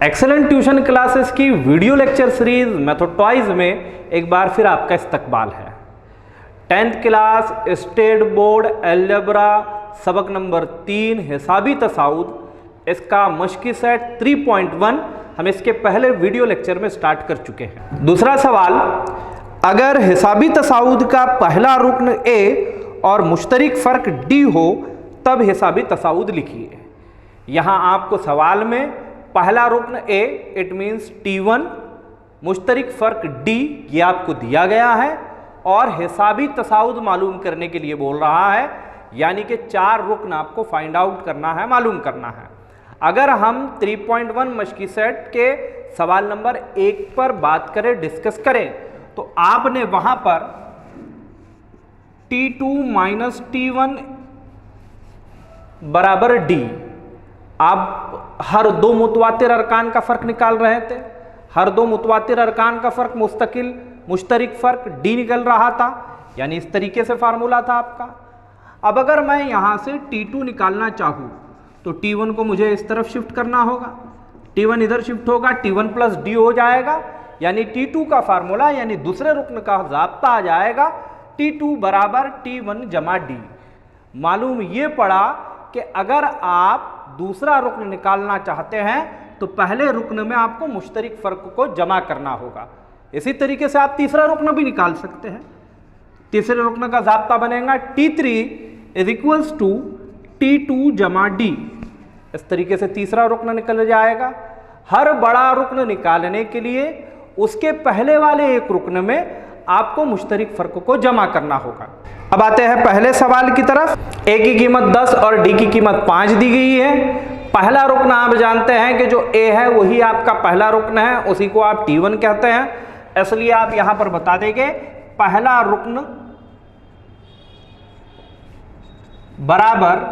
Excellent tuition classes की video lecture series method toys में एक बार फिर आपका इस्तकबाल है। 10th class state board algebra सबक नंबर 3 हिसाबी तसाउद, इसका मश्की सेट 3.1 हम इसके पहले वीडियो लेक्चर में स्टार्ट कर चुके हैं। दूसरा सवाल, अगर हिसाबी तसाउद का पहला रुकन ए और मुश्तरिक फ़र्क डी हो तब हिसाबी तसाउद लिखिए। यहाँ आपको सवाल में पहला रुकन ए इट मीन्स T1, मुश्तरिक फ़र्क डी ये आपको दिया गया है और हिसाबी तसाउद मालूम करने के लिए बोल रहा है, यानी कि 4 रुकन आपको फाइंड आउट करना है, मालूम करना है। अगर हम 3.1 मश्की सेट के सवाल नंबर 1 पर बात करें, डिस्कस करें, तो आपने वहां पर T2 माइनस T1 बराबर डी, आप हर दो मुतवातिर अरकान का फ़र्क निकाल रहे थे। हर दो मुतवातिर अरकान का फ़र्क मुस्तकिल मुश्तरिक फ़र्क डी निकल रहा था, यानी इस तरीके से फार्मूला था आपका। अब अगर मैं यहाँ से T2 निकालना चाहूँ तो T1 को मुझे इस तरफ शिफ्ट करना होगा, T1 इधर शिफ्ट होगा, T1 प्लस डी हो जाएगा, यानी T2 का फार्मूला यानी दूसरे रुकन का ज़ाब्ता आ जाएगा T2 बराबर T1 जमा डी। मालूम ये पड़ा कि अगर आप दूसरा रुकन निकालना चाहते हैं तो पहले रुकन में आपको मुश्तरिक फ़र्क को जमा करना होगा। इसी तरीके से आप तीसरा रुकन भी निकाल सकते हैं। तीसरे रुकन का ज़ाब्ता बनेगा T3 is equals to T2 जमा डी। इस तरीके से तीसरा रुकन निकल जाएगा। हर बड़ा रुकन निकालने के लिए उसके पहले वाले एक रुकन में आपको मुश्तरिक फ़र्क को जमा करना होगा। अब आते हैं पहले सवाल की तरफ। ए की कीमत 10 और डी की कीमत 5 दी गई है। पहला रुकन आप जानते हैं कि जो ए है वही आपका पहला रुकन है, उसी को आप T1 कहते हैं, इसलिए आप यहां पर बता देंगे पहला रुकन बराबर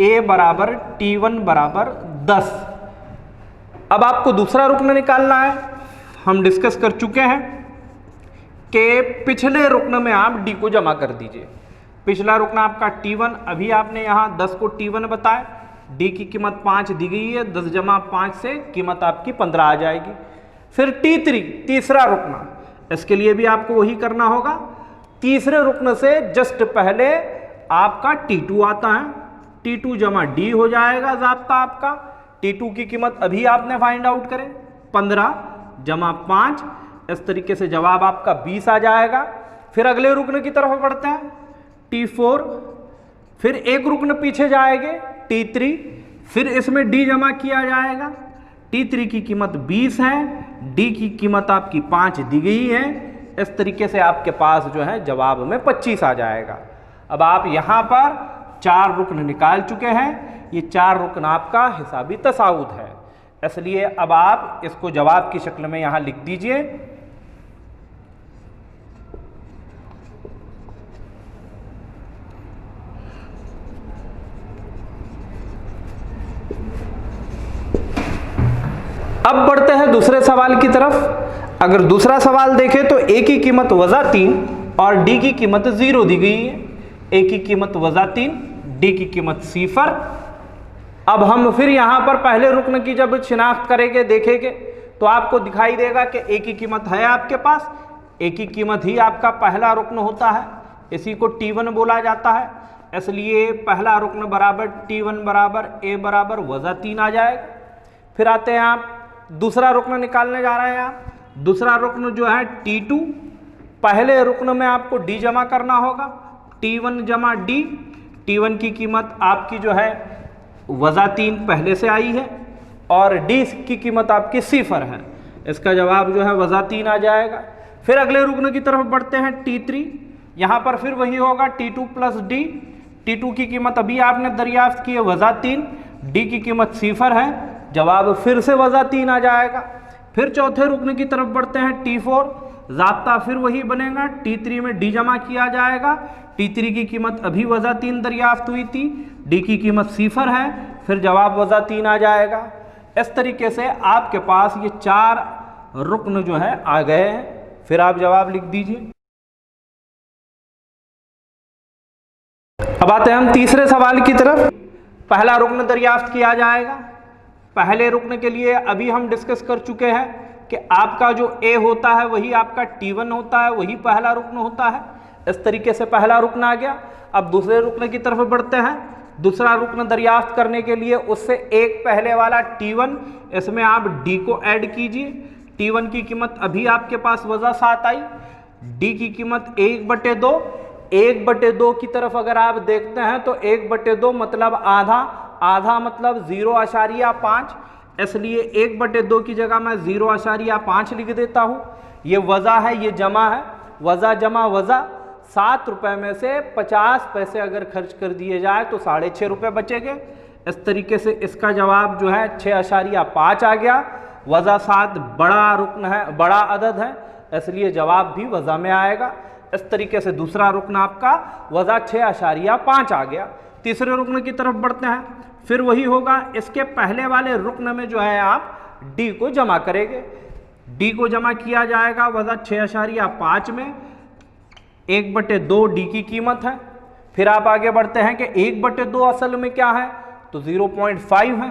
ए बराबर T1 बराबर 10। अब आपको दूसरा रुकन निकालना है। हम डिस्कस कर चुके हैं कि पिछले रुकन में आप डी को जमा कर दीजिए। पिछला रुकन आपका T1, अभी आपने यहाँ 10 को T1 बताया, डी की कीमत 5 दी गई है, 10 जमा 5 से कीमत आपकी 15 आ जाएगी। फिर T3 तीसरा रुकन, इसके लिए भी आपको वही करना होगा। तीसरे रुकन से जस्ट पहले आपका T2 आता है, T2 जमा डी हो जाएगा ज़ाब्ता आपका। T2 की कीमत अभी आपने फाइंड आउट करें, 15 जमा 5, इस तरीके से जवाब आपका 20 आ जाएगा। फिर अगले रुकन की तरफ बढ़ते हैं, T4, फिर एक रुकन पीछे जाएंगे T3, फिर इसमें डी जमा किया जाएगा। T3 की कीमत 20 है, डी की कीमत आपकी 5 दी गई है। इस तरीके से आपके पास जो है जवाब में 25 आ जाएगा। अब आप यहाँ पर 4 रुकन निकाल चुके हैं। ये 4 रुकन आपका हिसाबी तसाउद है, इसलिए अब आप इसको जवाब की शक्ल में यहाँ लिख दीजिए। अब बढ़ते हैं दूसरे सवाल की तरफ। अगर दूसरा सवाल देखें तो ए की कीमत वज़ा 3 और डी की कीमत 0 दी गई है। ए की कीमत वज़ा 3, डी की कीमत 0। अब हम फिर यहाँ पर पहले रुकन की जब शिनाख्त करेंगे, देखेंगे, तो आपको दिखाई देगा कि ए की कीमत है आपके पास। ए की कीमत ही आपका पहला रुकन होता है, इसी को T1 बोला जाता है, इसलिए पहला रुकन बराबर T1 बराबर ए बराबर वज़ा 3 आ जाएगा। फिर आते हैं आप दूसरा रुकन निकालने जा रहे हैं। आप दूसरा रुकन जो है T2, पहले रुकन में आपको डी जमा करना होगा, T1 जमा डी। T1 की कीमत आपकी जो है वज़ा 3 पहले से आई है और डी की कीमत आपकी 0 है, इसका जवाब जो है वज़ा 3 आ जाएगा। फिर अगले रुकन की तरफ बढ़ते हैं T3, यहाँ पर फिर वही होगा T2 प्लस डी। T2 की कीमत अभी आपने दरियाफ्त की है वज़ा 3, डी की कीमत 0 है, जवाब फिर से वज़ा 3 आ जाएगा। फिर चौथे रुकन की तरफ बढ़ते हैं T4, ज़ाब्ता फिर वही बनेगा, T3 में डी जमा किया जाएगा। T3 की कीमत अभी वज़ा 3 दरियाफ्त हुई थी, डी की कीमत 0 है, फिर जवाब वज़ा 3 आ जाएगा। इस तरीके से आपके पास ये 4 रुकन जो है आ गए हैं। फिर आप जवाब लिख दीजिए। अब आते हैं हम तीसरे सवाल की तरफ। पहला रुकन दरियाफ्त किया जाएगा, पहले रुकन के लिए अभी हम डिस्कस कर चुके हैं कि आपका जो ए होता है वही आपका T1 होता है, वही पहला रुकन होता है। इस तरीके से पहला रुकन आ गया। अब दूसरे रुकन की तरफ बढ़ते हैं। दूसरा रुकन दरियाफ्त करने के लिए उससे एक पहले वाला T1, इसमें आप D को ऐड कीजिए। T1 की कीमत अभी आपके पास वज़ा 7 आई, D की कीमत 1/2। 1/2 की तरफ अगर आप देखते हैं तो 1/2 मतलब आधा, आधा मतलब 0.5, इसलिए 1/2 की जगह मैं 0.5 लिख देता हूँ। ये वज़ा है, ये जमा है, वज़ा जमा वज़ा। 7 रुपये में से 50 पैसे अगर खर्च कर दिए जाए तो 6.5 रुपये बचेंगे। इस तरीके से इसका जवाब जो है 6.5 आ गया। वज़ा 7 बड़ा रुकन है, बड़ा अदद है, इसलिए जवाब भी वज़ा में आएगा। इस तरीके से दूसरा रुकन आपका वज़ा 6.5 आ गया। तीसरे रुकन की तरफ बढ़ते हैं। फिर वही होगा, इसके पहले वाले रुकन में जो है आप डी को जमा करेंगे। डी को जमा किया जाएगा वज़ा 6.5 में। 1/2 डी की कीमत है। फिर आप आगे बढ़ते हैं कि 1/2 असल में क्या है, तो 0.5 है।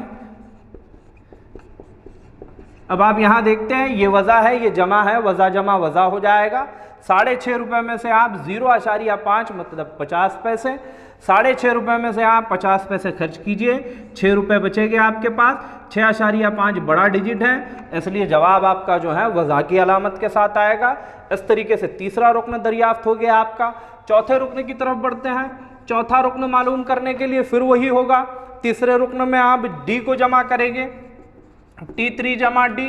अब आप यहां देखते हैं ये वज़ा है, ये जमा है, वज़ा जमा वज़ा हो जाएगा। 6.5 रुपये में से आप 0.5 मतलब 50 पैसे, 6.5 रुपये में से आप 50 पैसे खर्च कीजिए, 6 रुपये बचेंगे आपके पास। 6.5 बड़ा डिजिट है, इसलिए जवाब आपका जो है वज़ा की अलामत के साथ आएगा। इस तरीके से तीसरा रुकन दरियाफ्त हो गया आपका। चौथे रुकन की तरफ बढ़ते हैं। चौथा रुकन मालूम करने के लिए फिर वही होगा, तीसरे रुकन में आप डी को जमा करेंगे। T3 जमा डी।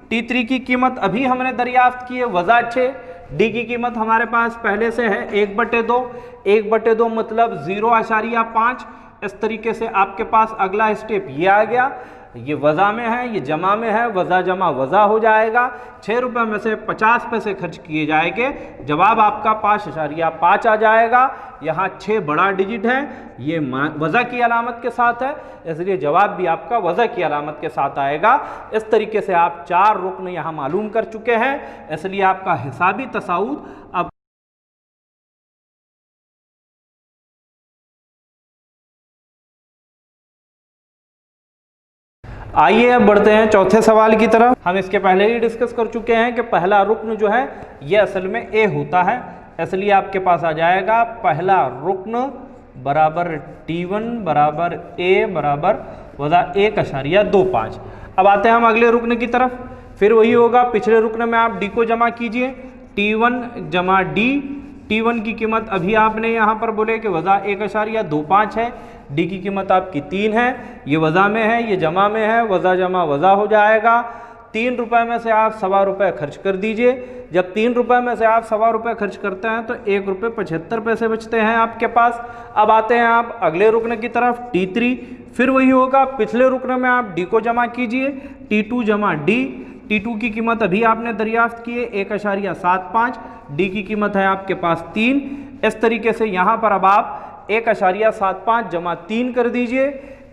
T3 की कीमत अभी हमने दरियाफ्त की है वज़ा 6। डी की कीमत हमारे पास पहले से है 1/2। 1/2 मतलब 0.5। इस तरीके से आपके पास अगला स्टेप ये आ गया। ये वज़ा में है, ये जमा में है, वज़ा जमा वज़ा हो जाएगा। 6 रुपये में से 50 पैसे खर्च किए जाएंगे, जवाब आपका 5.5 आ जाएगा। यहाँ 6 बड़ा डिजिट है, ये वज़ा की अलामत के साथ है, इसलिए जवाब भी आपका वज़ा की अलामत के साथ आएगा। इस तरीके से आप 4 रुकन यहाँ मालूम कर चुके हैं, इसलिए आपका हिसाबी तसाउद अब आइए अब बढ़ते हैं चौथे सवाल की तरफ। हम इसके पहले ही डिस्कस कर चुके हैं कि पहला रुकन जो है ये असल में ए होता है, इसलिए आपके पास आ जाएगा पहला रुकन बराबर T1 बराबर ए बराबर वज़ा 1.25। अब आते हैं हम अगले रुकन की तरफ। फिर वही होगा, पिछले रुकन में आप डी को जमा कीजिए। T1 जमा डी। T1 की कीमत अभी आपने यहाँ पर बोले कि वज़ा 1.25 है। डी की कीमत आपकी 3 है, ये वज़ा में है, ये जमा में है, वज़ा जमा वज़ा हो जाएगा। 3 रुपये में से आप 1.25 रुपये खर्च कर दीजिए। जब 3 रुपये में से आप 1.25 रुपये खर्च करते हैं तो 1.75 बचते हैं आपके पास। अब आते हैं आप अगले रुकन की तरफ, T3। फिर वही होगा, पिछले रुकन में आप डी को जमा कीजिए। T2 जमा डी। T2 की कीमत अभी आपने दरियाफ्त की है 1.75। डी की कीमत है आपके पास 3। इस तरीके से यहाँ पर अब आप 1.75 जमा 3 कर दीजिए।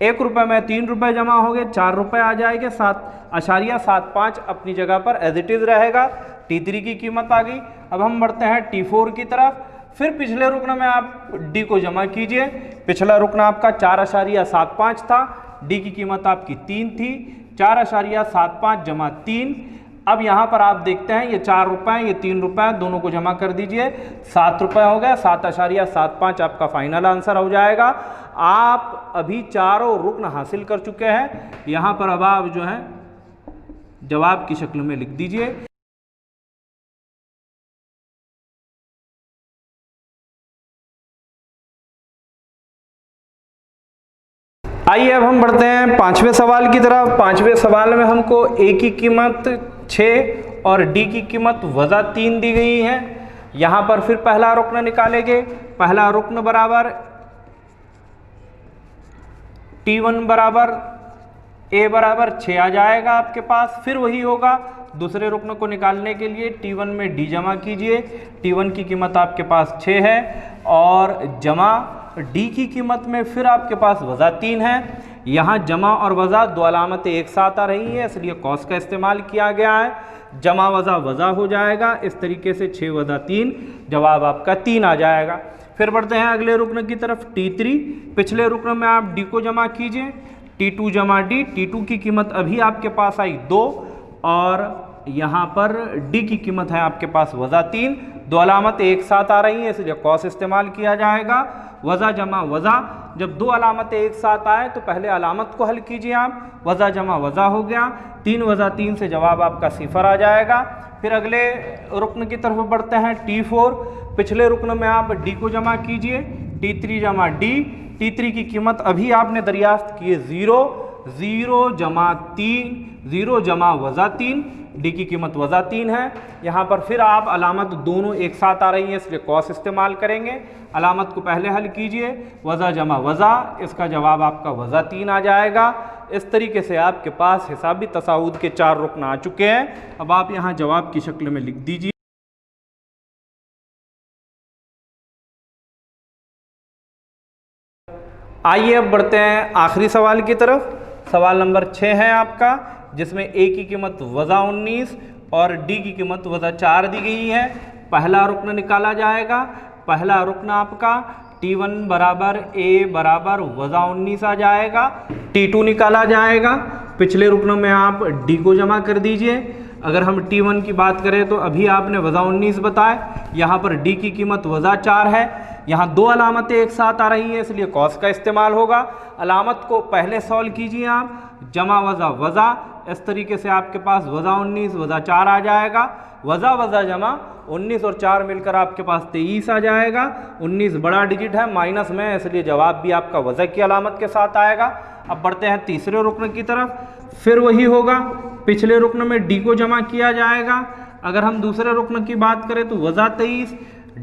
1 रुपये में 3 रुपये जमा हो गए, 4 रुपये आ जाएंगे। 7.75 अपनी जगह पर एज इट इज़ रहेगा। T3 की कीमत आ गई। अब हम बढ़ते हैं T4 की तरफ। फिर पिछले रुकन में आप डी को जमा कीजिए। पिछला रुकन आपका 4.75 था, डी की कीमत आपकी 3 थी। 4.75 जमा 3। अब यहाँ पर आप देखते हैं ये 4 रुपये, ये 3 रुपये, दोनों को जमा कर दीजिए, 7 रुपये हो गए। 7.75 आपका फाइनल आंसर हो जाएगा। आप अभी चारों रुकन हासिल कर चुके हैं। यहाँ पर अब आप जो है जवाब की शक्ल में लिख दीजिए। आइए अब हम बढ़ते हैं 5वें सवाल की तरफ। 5वें सवाल में हमको ए की कीमत 6 और डी की कीमत वज़ा 3 दी गई है। यहाँ पर फिर पहला रुकन निकालेंगे। पहला रुकन बराबर T1 बराबर ए बराबर 6 आ जाएगा आपके पास। फिर वही होगा, दूसरे रुकन को निकालने के लिए T1 में डी जमा कीजिए। T1 की कीमत आपके पास 6 है और जमा डी की कीमत में फिर आपके पास वज़ा 3 है। यहाँ जमा और वज़ा दो अलामतें एक साथ आ रही हैं, इसलिए कॉस का इस्तेमाल किया गया है। जमा वज़ा वज़ा हो जाएगा। इस तरीके से 6 वज़ा 3, जवाब आपका 3 आ जाएगा। फिर बढ़ते हैं अगले रुकन की तरफ, T3। पिछले रुकन में आप डी को जमा कीजिए। T2 जमा D, T2 की कीमत अभी आपके पास आई 2 और यहाँ पर D की कीमत है आपके पास -3। दो अलामत एक साथ आ रही हैं इसलिए कॉस इस्तेमाल किया जाएगा। वज़ा जमा वज़ा, जब दो अलामतें एक साथ आए तो पहले अलामत को हल कीजिए आप। वज़ा जमा वज़ा हो गया, 3 वज़ा 3 से जवाब आपका 0 आ जाएगा। फिर अगले रुकन की तरफ बढ़ते हैं T4। पिछले रुकन में आप D को जमा कीजिए, T3 जमा D। T3 की कीमत अभी आपने दरियाफ्त की है 0, 0 जमा 3, 0 जमा -3, D की कीमत -3 है। यहाँ पर फिर आप अलामत दोनों एक साथ आ रही है इसलिए कॉस इस्तेमाल करेंगे। अलामत को पहले हल कीजिए, वज़ा जमा वज़ा, इसका जवाब आपका -3 आ जाएगा। इस तरीके से आपके पास हिसाबी तसाउद के 4 रुकन आ चुके हैं। अब आप यहाँ जवाब की शक्ल में लिख दीजिए। आइए अब बढ़ते हैं आखिरी सवाल की तरफ। सवाल नंबर 6 है आपका, जिसमें A की कीमत -19 और D की कीमत -4 दी गई है। पहला रुकन निकाला जाएगा। पहला रुकन आपका T1 बराबर A बराबर -19 आ जाएगा। T2 निकाला जाएगा। पिछले रुकन में आप D को जमा कर दीजिए। अगर हम T1 की बात करें तो अभी आपने -19 बताए, यहाँ पर D की कीमत -4 है। यहाँ दो अलामतें एक साथ आ रही हैं इसलिए कॉस का इस्तेमाल होगा। अलामत को पहले सॉल्व कीजिए आप, जमा वज़ा वज़ा, इस तरीके से आपके पास -19 -4 आ जाएगा। वज़ा वज़ा जमा 19 और 4 मिलकर आपके पास 23 आ जाएगा। 19 बड़ा डिजिट है, माइनस में, इसलिए जवाब भी आपका वज़ा की अलामत के साथ आएगा। अब बढ़ते हैं तीसरे रुकन की तरफ। फिर वही होगा, पिछले रुकन में D को जमा किया जाएगा। अगर हम दूसरे रुकन की बात करें तो -23,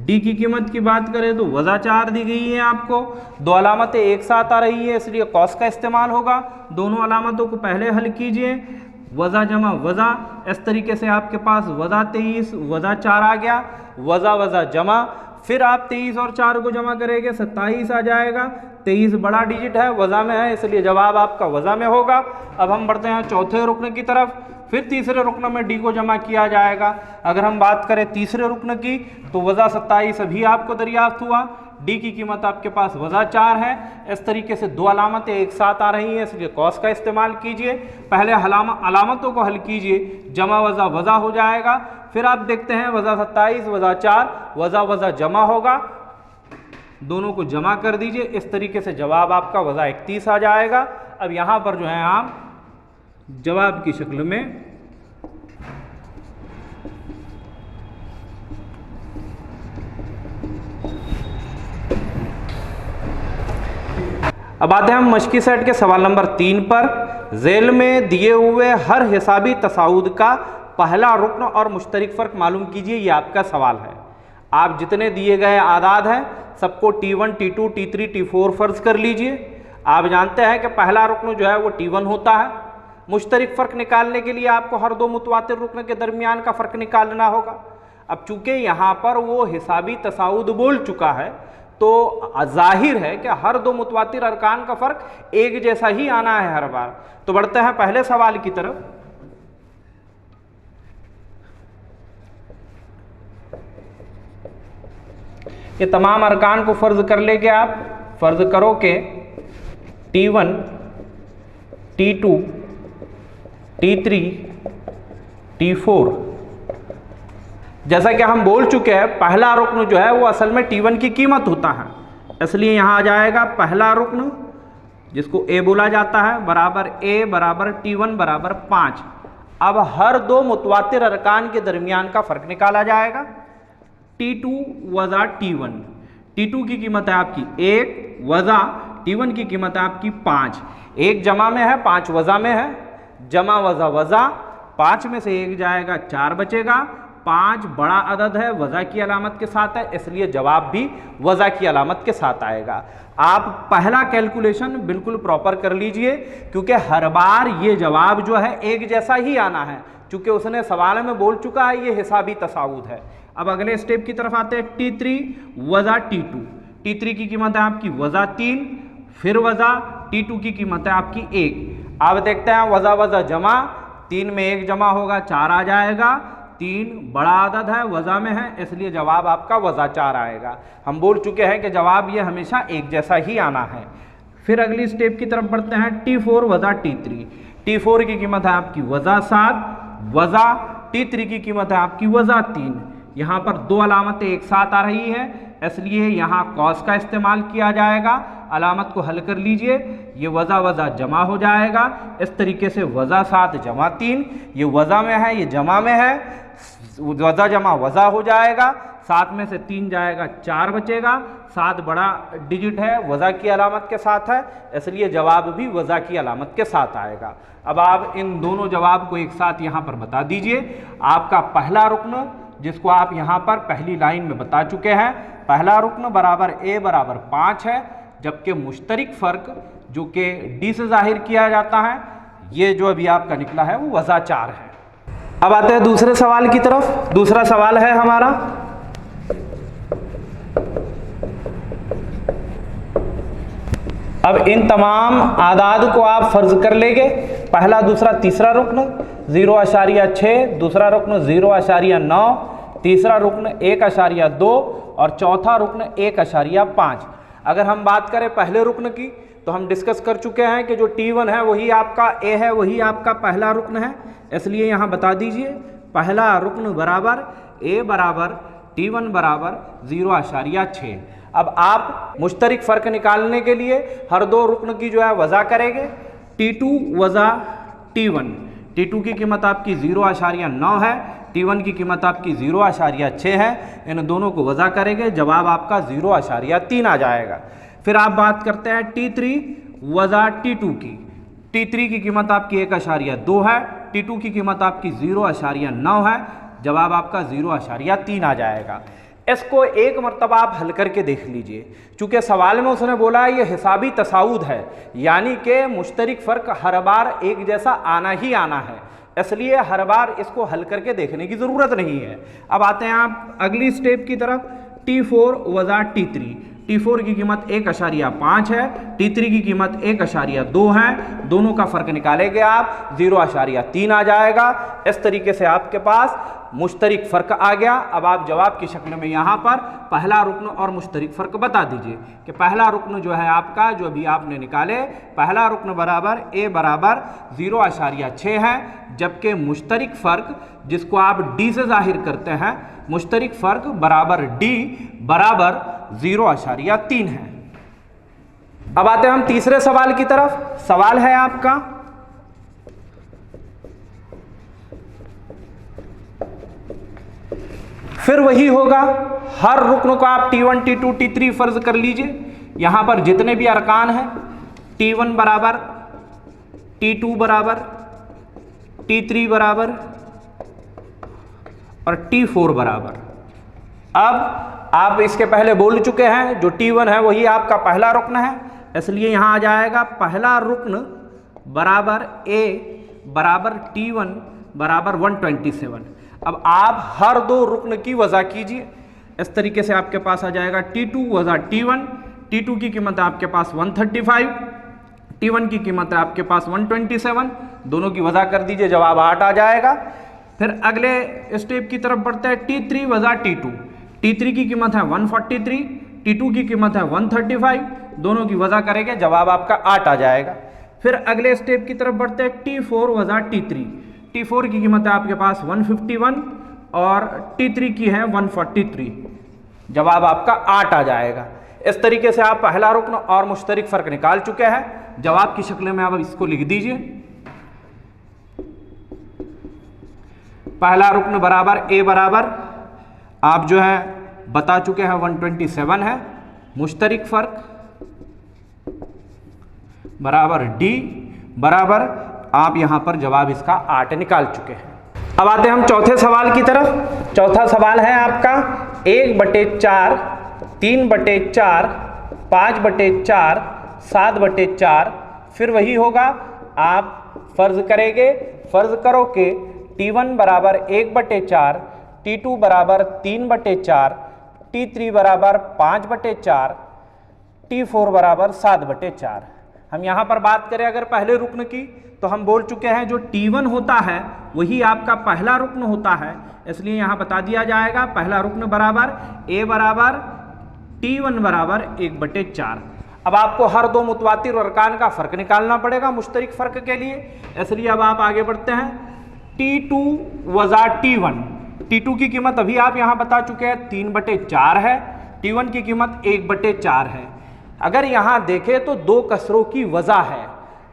D की कीमत की बात करें तो -4 दी गई है आपको। दो अलामतें एक साथ आ रही है इसलिए कॉस का इस्तेमाल होगा। दोनों अलामतों को पहले हल कीजिए, वज़ा जमा वज़ा, इस तरीके से आपके पास -23 -4 आ गया। वज़ा वज़ा जमा, फिर आप 23 और 4 को जमा करेंगे 27 आ जाएगा। 23 बड़ा डिजिट है, वज़ा में है, इसलिए जवाब आपका वज़ा में होगा। अब हम बढ़ते हैं चौथे रुकन की तरफ। फिर तीसरे रुकन में D को जमा किया जाएगा। अगर हम बात करें तीसरे रुकन की तो वज़ा 27 अभी आपको दरियाफ्त हुआ। D की कीमत आपके पास -4 है। इस तरीके से दो अलामतें एक साथ आ रही हैं इसलिए कॉस का इस्तेमाल कीजिए। पहले अलामतों को हल कीजिए, जमा वज़ा वज़ा हो जाएगा। फिर आप देखते हैं वज़ा 27 -4, वज़ा वज़ा जमा होगा, दोनों को जमा कर दीजिए। इस तरीके से जवाब आपका वज़ा 31 आ जाएगा। अब यहाँ पर जो है आप जवाब की शक्ल में अब आते हैं हम मश्की सेट के सवाल नंबर 3 पर। झेल में दिए हुए हर हिसाबी तसाउद का पहला रुकन और मुश्तरिक फ़र्क मालूम कीजिए, ये आपका सवाल है। आप जितने दिए गए आदाद हैं सबको T1 T2 T3 T4 फ़र्ज़ कर लीजिए। आप जानते हैं कि पहला रुकन जो है वो T1 होता है। मुश्तरिक फ़र्क निकालने के लिए आपको हर दो मुतवातिर रुकन के दरमियान का फ़र्क निकालना होगा। अब चूंकि यहाँ पर वो हिसाबी तसाउद बोल चुका है तो जाहिर है कि हर दो मुतवातिर अरकान का फ़र्क एक जैसा ही आना है हर बार। तो बढ़ते हैं पहले सवाल की तरफ। ये तमाम अरकान को फ़र्ज़ कर लेंगे आप। फ़र्ज़ करो कि T1 T2 T3 T4, जैसा कि हम बोल चुके हैं पहला रुकन जो है वो असल में T1 की कीमत होता है, इसलिए यहाँ आ जाएगा पहला रुकन जिसको A बोला जाता है बराबर A बराबर T1 बराबर 5। अब हर दो मुतवातिर अरकान के दरमियान का फ़र्क निकाला जाएगा। T2 वज़ा T1, T2 की कीमत है आपकी 1 वज़ा T1 की कीमत है आपकी 5। 1 जमा में है 5 वज़ा में है, जमा वज़ा वज़ा, 5 में से 1 जाएगा 4 बचेगा। 5 बड़ा अदद है, वज़ा की अलामत के साथ है, इसलिए जवाब भी वज़ा की अलामत के साथ आएगा। आप पहला कैलकुलेशन बिल्कुल प्रॉपर कर लीजिए क्योंकि हर बार ये जवाब जो है एक जैसा ही आना है, चूँकि उसने सवाल में बोल चुका है ये हिसाबी तसाउद है। अब अगले स्टेप की तरफ आते हैं। T3 वज़ा T2, T3 की कीमत है आपकी वज़ा 3, फिर वज़ा T2 की कीमत है आपकी 1। अब देखते हैं वज़ा वज़ा जमा, 3 में 1 जमा होगा 4 आ जाएगा। 3 बड़ा आदद है, वज़ा में है, इसलिए जवाब आपका वज़ा 4 आएगा। हम बोल चुके हैं कि जवाब ये हमेशा एक जैसा ही आना है। फिर अगली स्टेप की तरफ बढ़ते हैं, T4 वजा T3। T4 की कीमत है आपकी वजा 7 वजा T3 की कीमत है आपकी वजा 3। यहाँ पर दो अलामतें एक साथ आ रही है, इसलिए यहाँ कॉस का इस्तेमाल किया जाएगा। अलामत को हल कर लीजिए, ये वज़ा वज़ा जमा हो जाएगा इस तरीके से, वज़ा 7 जमा 3, ये वज़ा में है ये जमा में है, वज़ा जमा वज़ा हो जाएगा, 7 में से 3 जाएगा 4 बचेगा, 7 बड़ा डिजिट है, वज़ा की अलामत के साथ है, इसलिए जवाब भी वज़ा की अलामत के साथ आएगा। अब आप इन दोनों जवाब को एक साथ यहाँ पर बता दीजिए। आपका पहला रुक्न जिसको आप यहाँ पर पहली लाइन में बता चुके हैं, पहला रुक्न बराबर a बराबर 5 है, जबकि मुश्तरिक फ़र्क जो कि d से जाहिर किया जाता है, ये जो अभी आपका निकला है वो वज़ा 4 है। अब आते हैं दूसरे सवाल की तरफ। दूसरा सवाल है हमारा, अब इन तमाम आदाद को आप फर्ज कर लेंगे। पहला दूसरा तीसरा रुक्न 0.6, दूसरा रुक्न 0.9, तीसरा रुक्न 1.2 और चौथा रुक्न 1.5। अगर हम बात करें पहले रुक्न की तो हम डिस्कस कर चुके हैं कि जो T1 है वही आपका A है, वही आपका पहला रुक्न है, इसलिए यहाँ बता दीजिए पहला रुक्न बराबर A बराबर T1 बराबर 0.6। अब आप मुश्तरिक फ़र्क निकालने के लिए हर दो रुक्न की जो है वज़ा करेंगे। T2 वज़ा T1, T2 की कीमत आपकी 0.9 है, T1 की कीमत आपकी 0.6 है, इन दोनों को वज़ा करेंगे, जवाब आपका 0.3 आ जाएगा। फिर आप बात करते हैं T3 वज़ा T2 की। T3 की कीमत आपकी 1.2 है, T2 की कीमत आपकी 0.9 है, जवाब आपका 0.3 आ जाएगा। इसको एक मरतबा आप हल करके देख लीजिए, चूँकि सवाल में उसने बोला है ये हिसाबी तसाउद है, यानी कि मुश्तरिक फ़र्क हर बार एक जैसा आना ही आना है, इसलिए हर बार इसको हल करके देखने की ज़रूरत नहीं है। अब आते हैं आप अगली स्टेप की तरफ, T4 वज़ा T3। T4 की कीमत 1.5 है, T3 की कीमत 1.2 है, दोनों का फ़र्क निकालेंगे आप 0.3 आ जाएगा। इस तरीके से आपके पास मुश्तरिक फ़र्क आ गया। अब आप जवाब की शक्ल में यहाँ पर पहला रुक्न और मुश्तरिक फ़र्क बता दीजिए कि पहला रुक्न जो है आपका, जो अभी आपने निकाले, पहला रुक्न बराबर A बराबर 0.6 है, जबकि मुश्तरिक फ़र्क जिसको आप D से जाहिर करते हैं, मुश्तरिक फ़र्क बराबर D बराबर 0.3 है। अब आते हैं हम तीसरे सवाल की तरफ। सवाल है आपका, फिर वही होगा, हर रुक्न को आप T1 T2 T3 फर्ज कर लीजिए। यहां पर जितने भी अरकान हैं, T1 बराबर, T2 बराबर, T3 बराबर और T4 बराबर। अब आप इसके पहले बोल चुके हैं जो T1 है वही आपका पहला रुक्न है, इसलिए यहां आ जाएगा पहला रुक्न बराबर A बराबर T1 बराबर 127। अब आप हर दो रुक्न की वज़ा कीजिए, इस तरीके से आपके पास आ जाएगा T2 वज़ा T1। T2 की कीमत है आपके पास 135, T1 की कीमत है आपके पास 127, दोनों की वज़ा कर दीजिए, जवाब 8 आ जाएगा। फिर अगले स्टेप की तरफ बढ़ते हैं, T3 वज़ा T2। T3 की कीमत है 143, T2 की कीमत है 135, दोनों की वज़ा करेंगे, जवाब आपका 8 आ जाएगा। फिर अगले स्टेप की तरफ बढ़ते हैं, T4 वज़ा T3। T4 की कीमत है आपके पास 151 और T3 की है 143, जवाब आपका 8 आ जाएगा। इस तरीके से आप पहला रुक्न और मुश्तरिक फ़र्क निकाल चुके हैं। जवाब की शक्ल में अब इसको लिख दीजिए। पहला रुक्न बराबर A बराबर आप जो है बता चुके हैं 127 है, मुश्तरिक फ़र्क बराबर D बराबर आप यहाँ पर जवाब इसका 8 निकाल चुके हैं। अब आते हैं हम चौथे सवाल की तरफ। चौथा सवाल है आपका 1/4, 3/4, 5/4, 7/4। फिर वही होगा, आप फर्ज करेंगे, फर्ज करो कि T1 बराबर 1/4, T2 बराबर 3/4, T3 बराबर 5/4, T4 बराबर 7/4। हम यहाँ पर बात करें अगर पहले रुक्न की तो हम बोल चुके हैं जो T1 होता है वही आपका पहला रुक्न होता है, इसलिए यहाँ बता दिया जाएगा पहला रुक्न बराबर A बराबर T1 बराबर 1/4। अब आपको हर दो मुतवातिर अरकान का फ़र्क निकालना पड़ेगा मुश्तरिक फ़र्क के लिए, इसलिए अब आप आगे बढ़ते हैं। T2 वज़ा T1, T2 की कीमत अभी आप यहाँ बता चुके हैं 3/4 है, T1 की कीमत 1/4 है। अगर यहाँ देखें तो दो कसरों की वज़ा है।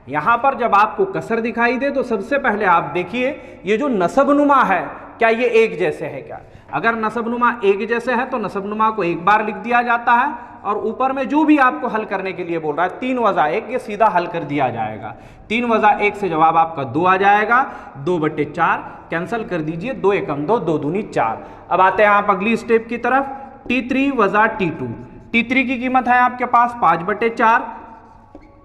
यहाँ पर जब आपको कसर दिखाई दे तो सबसे पहले आप देखिए ये जो नसबनुमा है क्या ये एक जैसे है क्या। अगर नसबनुमा एक जैसे है तो नसबनुमा को एक बार लिख दिया जाता है और ऊपर में जो भी आपको हल करने के लिए बोल रहा है 3 वज़ा 1 ये सीधा हल कर दिया जाएगा। 3 वज़ा 1 से जवाब आपका 2 आ जाएगा, 2/4 कैंसिल कर दीजिए, 2 एकम 2, 2 दूनी 4। अब आते हैं आप अगली स्टेप की तरफ। T3 वज़ा T2, T3 की कीमत है आपके पास 5/4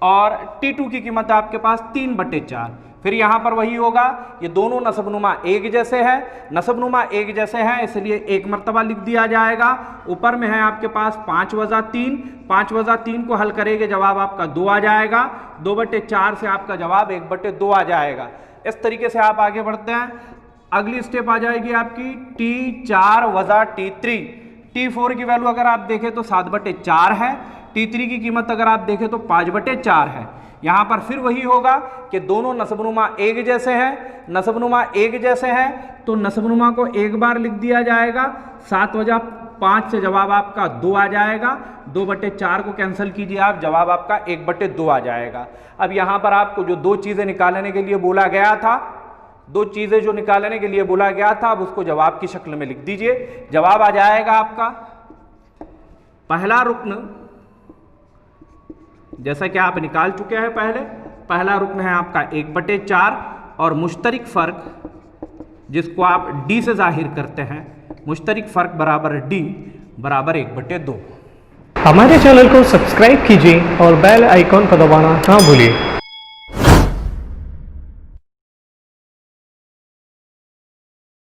और T2 की कीमत है आपके पास 3/4। फिर यहाँ पर वही होगा, ये दोनों नसबनुमा एक जैसे है, नसबनुमा एक जैसे हैं इसलिए एक मर्तबा लिख दिया जाएगा। ऊपर में है आपके पास 5 वज़ा 3, 5 वज़ा 3 को हल करेंगे जवाब आपका 2 आ जाएगा, 2/4 से आपका जवाब 1/2 आ जाएगा। इस तरीके से आप आगे बढ़ते हैं। अगली स्टेप आ जाएगी आपकी T4 वज़ा T3, T4 की वैल्यू अगर आप देखें तो 7/4 है, T3 की कीमत अगर आप देखें तो 5/4 है। यहाँ पर फिर वही होगा कि दोनों नसबनुमा एक जैसे हैं, नसबनुमा एक जैसे हैं तो नसबनुमा को एक बार लिख दिया जाएगा, 7 वज़ा 5 से जवाब आपका 2 आ जाएगा, 2/4 को कैंसिल कीजिए आप, जवाब आपका 1/2 आ जाएगा। अब यहाँ पर आपको जो दो चीज़ें निकालने के लिए बोला गया था, दो चीज़ें जो निकालने के लिए बोला गया था अब उसको जवाब की शक्ल में लिख दीजिए। जवाब आ जाएगा आपका पहला रुक्न, जैसा कि आप निकाल चुके हैं पहला रुक्न है आपका 1/4 और मुश्तरिक फ़र्क जिसको आप D से जाहिर करते हैं, मुश्तरिक फ़र्क बराबर D बराबर 1/2। हमारे चैनल को सब्सक्राइब कीजिए और बेल आइकॉन को दबाना ना भूलिए।